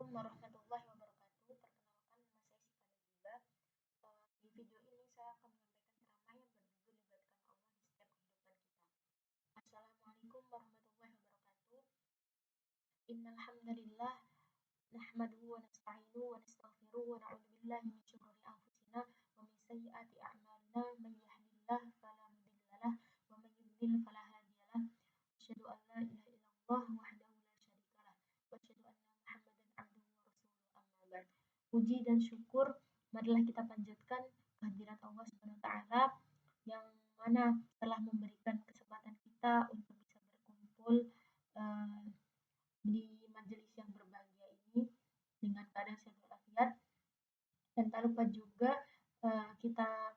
Assalamualaikum warahmatullahi wabarakatuh. Perkenalkan, nama saya Siva Najibah. Di video ini saya akan menyampaikan ceramah yang berjudul Libatkan Allah di setiap kehidupan kita. Assalamualaikum warahmatullahi wabarakatuh. Innal hamdalillah nahmaduhu wa nasta'inuhu wa nastaghfiruhu wa na'udzu billahi min syururi anfusina wa min sayyiati a'malina. Man yahdihillahu fala mudhillalah wa man yudhlil fala hadiyalah. Asyhadu an la ilaha illallah wahdahu la syarikalah wa asyhadu anna Muhammadan abduhu wa rasuluhu amma ba'd. Puji dan syukur marilah kita panjatkan kehadirat Allah Subhanahu wa taala yang mana telah memberikan kesempatan kita untuk bisa berkumpul uh, di majelis yang berbahagia ini dengan keadaan sehat walafiat, dan tak lupa juga kita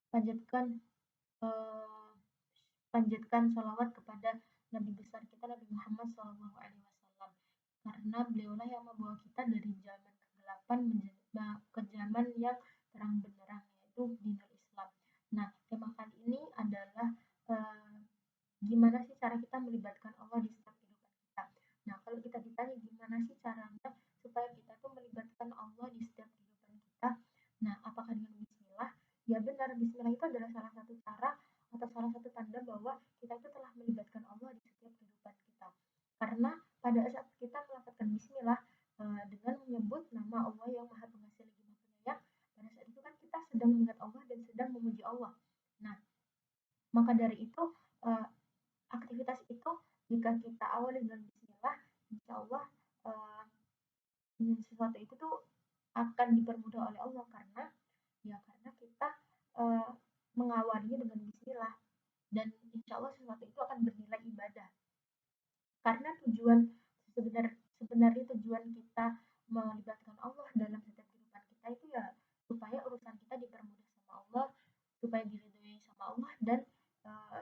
panjatkan uh, panjatkan sholawat kepada Nabi besar kita Nabi Muhammad SAW, karena beliaulah yang membawa kita dari zaman kegelapan ke zaman yang terang benderang, yaitu dinul Islam. Nah, tema kali ini adalah gimana sih cara kita melibatkan Allah di setiap kehidupan kita. Nah, kalau kita ditanya gimana sih caranya supaya kita tuh melibatkan Allah di setiap kehidupan kita, nah apakah dengan bismillah? Ya benar, bismillah itu adalah salah satu cara atau salah satu tanda bahwa kita itu telah melibatkan Allah di setiap kehidupan kita. Karena pada saat kita melakukan bismillah dengan menyebut nama Allah yang Maha Pengasih lagi Maha Penyayang, pada saat itu kan kita sedang mengingat Allah dan sedang memuji Allah. Nah, maka dari itu aktivitas itu jika kita awali dengan bismillah, insya Allah sesuatu itu tuh akan dipermudah oleh Allah, karena kita mengawalinya dengan bismillah, dan insya Allah sesuatu itu akan bernilai ibadah. Karena sebenarnya tujuan kita melibatkan Allah dalam setiap kehidupan kita itu ya supaya urusan kita dipermudah sama Allah, supaya diridhoi sama Allah, dan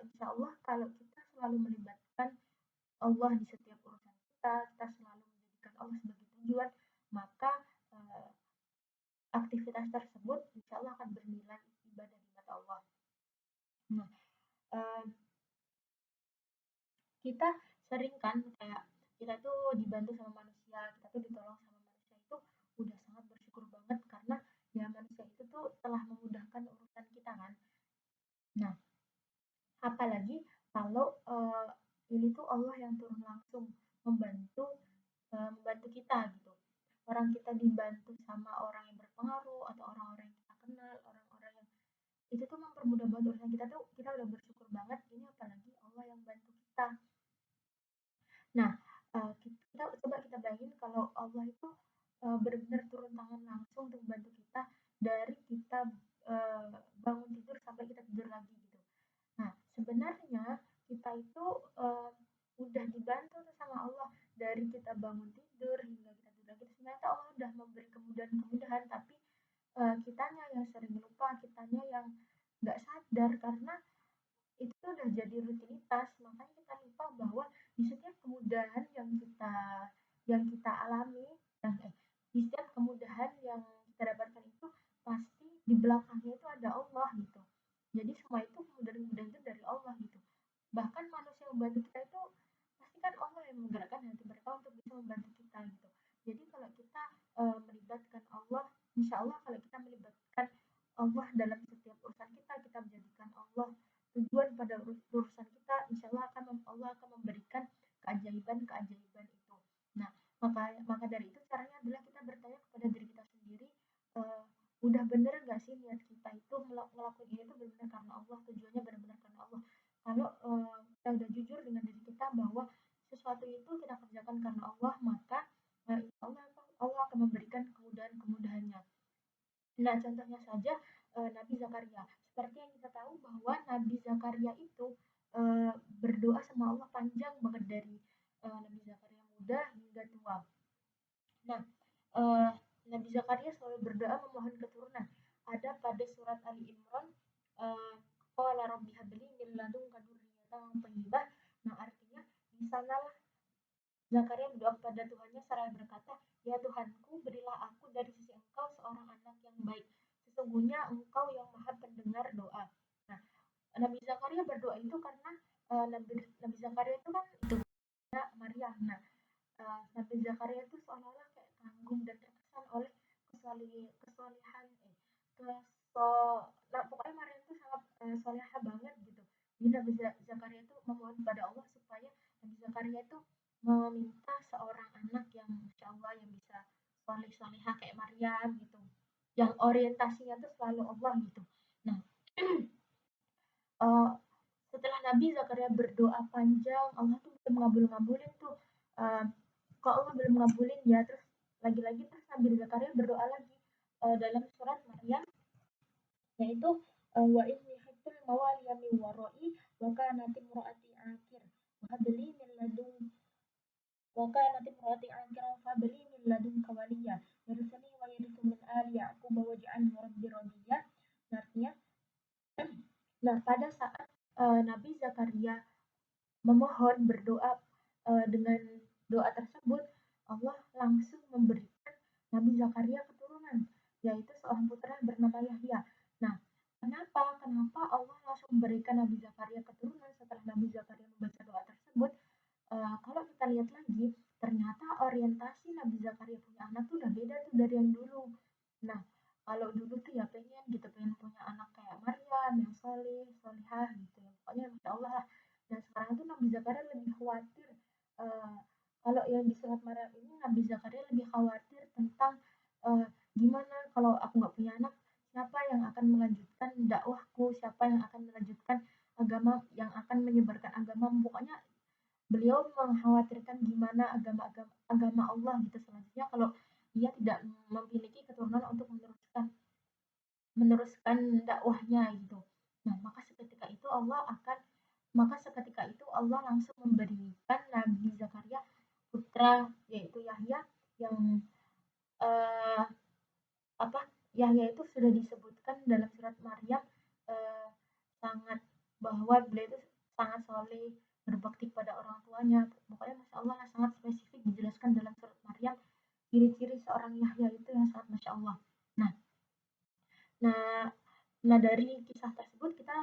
insya Allah kalau kita selalu melibatkan Allah di setiap urusan kita selalu menjadikan Allah sebagai tujuan, maka aktivitas tersebut insya Allah akan bernilai ibadah di mata Allah. Nah, kita sering kan kayak kita tuh dibantu sama manusia, kita tuh ditolong sama manusia, itu udah sangat bersyukur banget karena ya manusia itu tuh telah memudahkan urusan kita kan. Nah, apalagi kalau ini tuh Allah yang turun langsung membantu kita gitu. Orang kita dibantu sama orang yang berpengaruh atau orang-orang yang kita kenal, orang-orang yang itu tuh mempermudah banget urusan kita tuh, kita udah bersyukur banget. Ini apalagi Allah yang bantu kita. Nah, kita coba kita bayangin kalau Allah itu benar-benar turun tangan langsung untuk membantu kita dari kita bangun tidur sampai kita tidur lagi gitu. Nah, sebenarnya kita itu udah dibantu sama Allah dari kita bangun tidur hingga kita tidur lagi. Sebenarnya Allah udah memberi kemudahan-kemudahan, tapi kitanya yang sering lupa, kitanya yang nggak sadar karena itu udah jadi rutinitas. Makanya kita lupa bahwa di setiap kemudahan yang kita alami, di setiap kemudahan yang kita dapatkan itu pasti di belakangnya itu ada Allah gitu. Jadi semua itu kemudahan-kemudahan itu dari Allah gitu. Bahkan manusia membantu kita itu pasti kan Allah yang menggerakkan hati mereka untuk bisa membantu kita gitu. Jadi kalau kita melibatkan Allah, insya Allah kalau kita melibatkan Allah dalam setiap urusan kita menjadikan Allah tujuan pada urusan kita, insya Allah Allah akan memberikan keajaiban itu. Nah, maka dari itu caranya adalah kita bertanya kepada diri kita sendiri, udah bener nggak sih niat kita itu ngelakuin ini tuh benar-benar karena Allah, tujuannya benar-benar karena Allah. Kalau kita udah jujur dengan diri kita bahwa sesuatu itu kita kerjakan karena Allah, maka insya Allah akan memberikan kemudahan-kemudahannya. Nah, contohnya saja Nabi Zakaria. Seperti yang kita tahu bahwa Nabi Zakaria itu berdoa sama Allah panjang banget dari Nabi Zakaria muda hingga tua. Nah, Nabi Zakaria selalu berdoa memohon keturunan. Ada pada surat Ali Imran, qala rabbi habli min ladunka dzurriyyatan thayyibah. Nah, artinya di sanalah Zakaria berdoa kepada Tuhannya seraya berkata, "Ya Tuhanku, berilah aku dari sisi Engkau seorang anak yang baik. Sesungguhnya Engkau yang Maha Pendengar doa." Nah, Nabi Zakaria berdoa itu karena Nabi Zakaria itu kan itu Maria. Nah, Nabi Zakaria itu seolah-olah kayak kagum kagum dan terkesan oleh kesolihan nah pokoknya Maryam tuh sangat solehah banget gitu. Jadi Nabi Zakaria itu memohon kepada Allah supaya Nabi Zakaria itu meminta seorang anak yang Masya Allah yang bisa solehah kayak Maryam gitu, yang orientasinya tuh selalu Allah gitu. Nah, uh, setelah Nabi Zakaria berdoa panjang, Allah tuh belum ngabulin tuh. Uh, Kok Allah belum ngabulin ya? Terus lagi-lagi terus Nabi Zakaria berdoa lagi dalam surat Maryam, yaitu wa inni khiftul mawaliya min wara'i wa kanat imraati aqir wa habli min ladun wa kanat imraati aqir fa habli min ladunka waliya yarsani wa yarithu min ali yaqub waj'alhu rabbi radiyya. Artinya, nah pada saat Nabi Zakaria memohon berdoa dengan doa tersebut, Allah langsung memberikan Nabi Zakaria keturunan, yaitu seorang putra bernama Yahya. Nah, kenapa Allah langsung memberikan Nabi Zakaria keturunan setelah Nabi Zakaria membaca doa tersebut? Kalau kita lihat lagi, ternyata orientasi Nabi Zakaria punya anak tuh udah beda tuh dari yang dulu. Nah, kalau dulu tuh ya pengen punya anak kayak Maryam yang solihah gitu ya. Pokoknya Masya Allah lah. Dan sekarang tuh Nabi Zakaria lebih khawatir. Uh, Kalau yang di surat Maryam ini Nabi Zakaria lebih khawatir tentang gimana kalau aku nggak punya anak, siapa yang akan melanjutkan dakwahku, siapa yang akan melanjutkan agama, yang akan menyebarkan agama. Pokoknya beliau mengkhawatirkan gimana agama Allah gitu selanjutnya kalau ia tidak memiliki keturunan untuk meneruskan dakwahnya gitu. Nah, maka seketika itu Allah langsung memberikan Nabi Zakaria putra yaitu Yahya yang eh, apa Yahya itu sudah disebutkan dalam surat Maryam eh, sangat bahwa beliau itu sangat soleh, berbakti pada orang tuanya. Pokoknya Masya Allah sangat spesifik dijelaskan dalam surat Maryam ciri-ciri seorang Yahya itu yang sangat Masya Allah. Nah, nah, nah dari kisah tersebut kita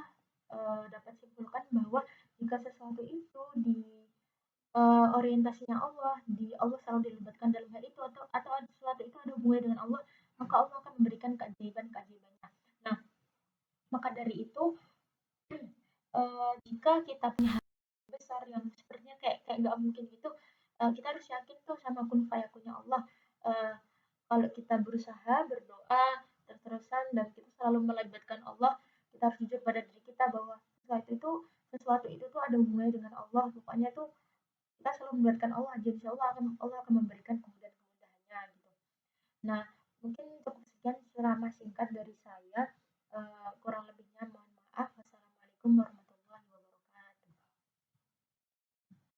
dapat simpulkan bahwa jika sesuatu itu di orientasinya Allah, di Allah selalu dilibatkan dalam hal itu atau sesuatu itu ada hubungannya dengan Allah, maka Allah akan memberikan keajaiban-keajaibannya. Nah, maka dari itu jika kita punya hal besar yang sepertinya kayak nggak mungkin gitu, kita harus yakin tuh sama kun fayakunnya Allah. Uh, Kalau kita berusaha berdoa terus-terusan dan kita selalu melibatkan Allah, kita harus jujur pada diri kita bahwa sesuatu itu tuh ada hubungannya dengan Allah. Pokoknya tuh kita selalu melibatkan Allah, jadi insya Allah akan memberikan kemudahan-kemudahannya gitu. Nah, mungkin cukup sekian ceramah singkat dari saya. Kurang lebihnya mohon maaf. Wassalamualaikum warahmatullahi wabarakatuh.